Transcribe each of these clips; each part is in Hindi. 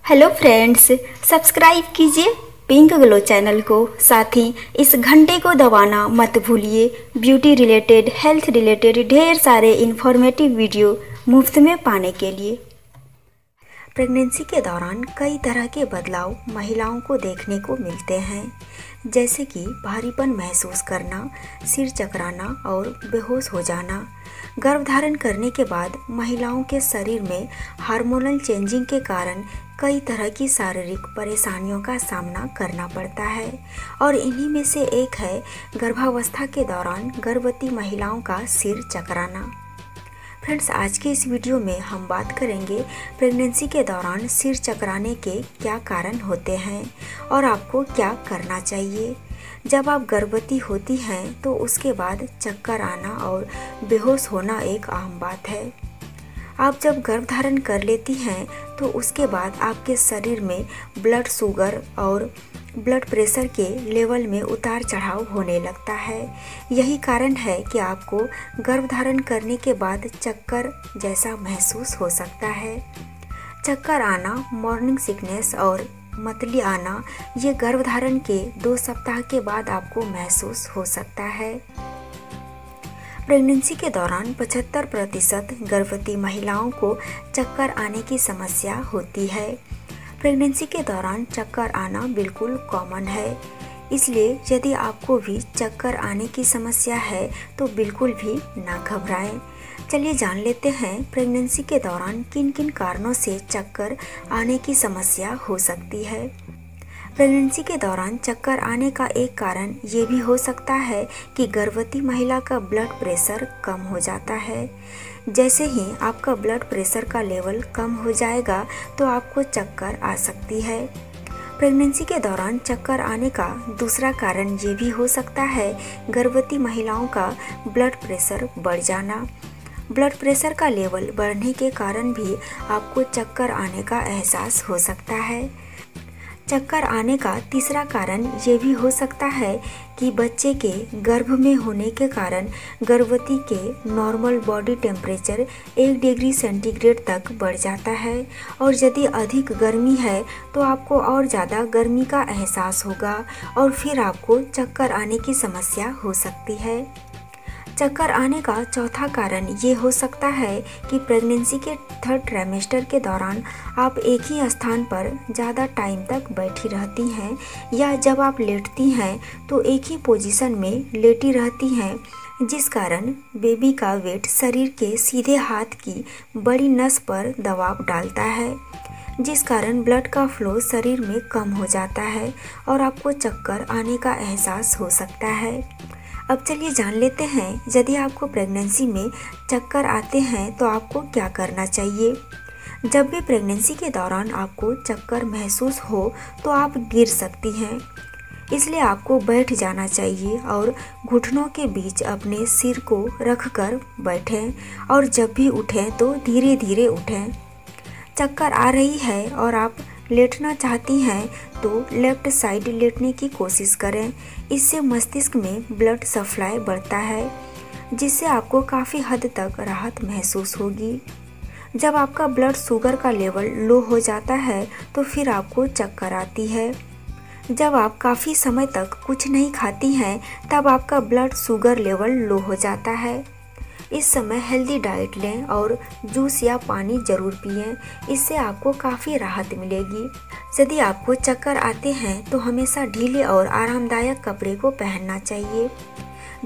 हेलो फ्रेंड्स, सब्सक्राइब कीजिए पिंक ग्लो चैनल को। साथ ही इस घंटे को दबाना मत भूलिए। ब्यूटी रिलेटेड, हेल्थ रिलेटेड ढेर सारे इन्फॉर्मेटिव वीडियो मुफ्त में पाने के लिए। प्रेगनेंसी के दौरान कई तरह के बदलाव महिलाओं को देखने को मिलते हैं, जैसे कि भारीपन महसूस करना, सिर चकराना और बेहोश हो जाना। गर्भधारण करने के बाद महिलाओं के शरीर में हार्मोनल चेंजिंग के कारण कई तरह की शारीरिक परेशानियों का सामना करना पड़ता है और इन्हीं में से एक है गर्भावस्था के दौरान गर्भवती महिलाओं का सिर चकराना। फ्रेंड्स, आज के इस वीडियो में हम बात करेंगे प्रेगनेंसी के दौरान सिर चकराने के क्या कारण होते हैं और आपको क्या करना चाहिए। जब आप गर्भवती होती हैं तो उसके बाद चक्कर आना और बेहोश होना एक आम बात है। आप जब गर्भधारण कर लेती हैं तो उसके बाद आपके शरीर में ब्लड शुगर और ब्लड प्रेशर के लेवल में उतार चढ़ाव होने लगता है। यही कारण है कि आपको गर्भधारण करने के बाद चक्कर जैसा महसूस हो सकता है। चक्कर आना, मॉर्निंग सिकनेस और मतली आना ये गर्भधारण के 2 सप्ताह के बाद आपको महसूस हो सकता है। प्रेगनेंसी के दौरान 75% गर्भवती महिलाओं को चक्कर आने की समस्या होती है। प्रेगनेंसी के दौरान चक्कर आना बिल्कुल कॉमन है, इसलिए यदि आपको भी चक्कर आने की समस्या है तो बिल्कुल भी ना घबराएं। चलिए जान लेते हैं प्रेगनेंसी के दौरान किन किन कारणों से चक्कर आने की समस्या हो सकती है। प्रेगनेंसी के दौरान चक्कर आने का एक कारण ये भी हो सकता है कि गर्भवती महिला का ब्लड प्रेशर कम हो जाता है। जैसे ही आपका ब्लड प्रेशर का लेवल कम हो जाएगा तो आपको चक्कर आ सकती है। प्रेगनेंसी के दौरान चक्कर आने का दूसरा कारण ये भी हो सकता है गर्भवती महिलाओं का ब्लड प्रेशर बढ़ जाना। ब्लड प्रेशर का लेवल बढ़ने के कारण भी आपको चक्कर आने का एहसास हो सकता है। चक्कर आने का तीसरा कारण ये भी हो सकता है कि बच्चे के गर्भ में होने के कारण गर्भवती के normal body temperature 1 degree centigrade तक बढ़ जाता है और यदि अधिक गर्मी है तो आपको और ज़्यादा गर्मी का एहसास होगा और फिर आपको चक्कर आने की समस्या हो सकती है। चक्कर आने का चौथा कारण ये हो सकता है कि प्रेगनेंसी के 3rd ट्राइमेस्टर के दौरान आप एक ही स्थान पर ज़्यादा टाइम तक बैठी रहती हैं या जब आप लेटती हैं तो एक ही पोजीशन में लेटी रहती हैं, जिस कारण बेबी का वेट शरीर के सीधे हाथ की बड़ी नस पर दबाव डालता है, जिस कारण ब्लड का फ्लो शरीर में कम हो जाता है और आपको चक्कर आने का एहसास हो सकता है। अब चलिए जान लेते हैं यदि आपको प्रेगनेंसी में चक्कर आते हैं तो आपको क्या करना चाहिए। जब भी प्रेगनेंसी के दौरान आपको चक्कर महसूस हो तो आप गिर सकती हैं, इसलिए आपको बैठ जाना चाहिए और घुटनों के बीच अपने सिर को रखकर बैठें और जब भी उठें तो धीरे धीरे उठें। चक्कर आ रही है और आप लेटना चाहती हैं तो लेफ्ट साइड लेटने की कोशिश करें। इससे मस्तिष्क में ब्लड सप्लाई बढ़ता है, जिससे आपको काफ़ी हद तक राहत महसूस होगी। जब आपका ब्लड शुगर का लेवल लो हो जाता है तो फिर आपको चक्कर आती है। जब आप काफ़ी समय तक कुछ नहीं खाती हैं तब आपका ब्लड शुगर लेवल लो हो जाता है। इस समय हेल्दी डाइट लें और जूस या पानी ज़रूर पिएं, इससे आपको काफ़ी राहत मिलेगी। यदि आपको चक्कर आते हैं तो हमेशा ढीले और आरामदायक कपड़े को पहनना चाहिए।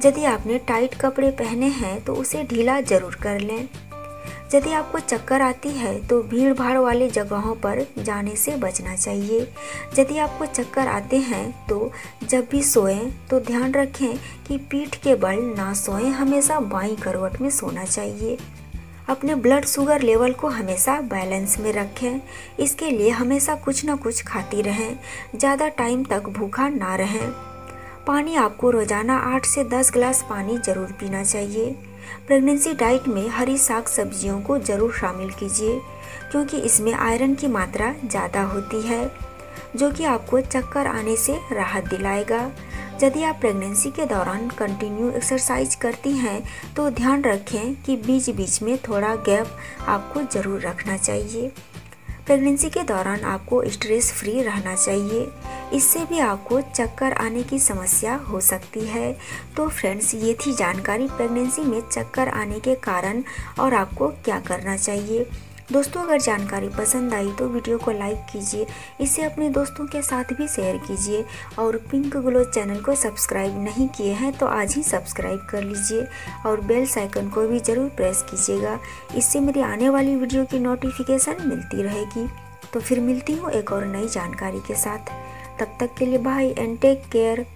यदि आपने टाइट कपड़े पहने हैं तो उसे ढीला ज़रूर कर लें। यदि आपको चक्कर आती है तो भीड़ भाड़ वाले जगहों पर जाने से बचना चाहिए। यदि आपको चक्कर आते हैं तो जब भी सोएं तो ध्यान रखें कि पीठ के बल ना सोएं, हमेशा बाईं करवट में सोना चाहिए। अपने ब्लड शुगर लेवल को हमेशा बैलेंस में रखें। इसके लिए हमेशा कुछ ना कुछ खाती रहें, ज़्यादा टाइम तक भूखा ना रहें। पानी आपको रोज़ाना 8 से 10 गिलास पानी ज़रूर पीना चाहिए। प्रेगनेंसी डाइट में हरी साग सब्जियों को ज़रूर शामिल कीजिए, क्योंकि इसमें आयरन की मात्रा ज़्यादा होती है, जो कि आपको चक्कर आने से राहत दिलाएगा। यदि आप प्रेगनेंसी के दौरान कंटिन्यू एक्सरसाइज करती हैं तो ध्यान रखें कि बीच बीच में थोड़ा गैप आपको ज़रूर रखना चाहिए। प्रेगनेंसी के दौरान आपको स्ट्रेस फ्री रहना चाहिए, इससे भी आपको चक्कर आने की समस्या हो सकती है। तो फ्रेंड्स, ये थी जानकारी प्रेगनेंसी में चक्कर आने के कारण और आपको क्या करना चाहिए। दोस्तों, अगर जानकारी पसंद आई तो वीडियो को लाइक कीजिए, इसे अपने दोस्तों के साथ भी शेयर कीजिए और पिंक ग्लो चैनल को सब्सक्राइब नहीं किए हैं तो आज ही सब्सक्राइब कर लीजिए और बेल आइकन को भी ज़रूर प्रेस कीजिएगा, इससे मेरी आने वाली वीडियो की नोटिफिकेशन मिलती रहेगी। तो फिर मिलती हूँ एक और नई जानकारी के साथ, तब तक के लिए बाय एंड टेक केयर।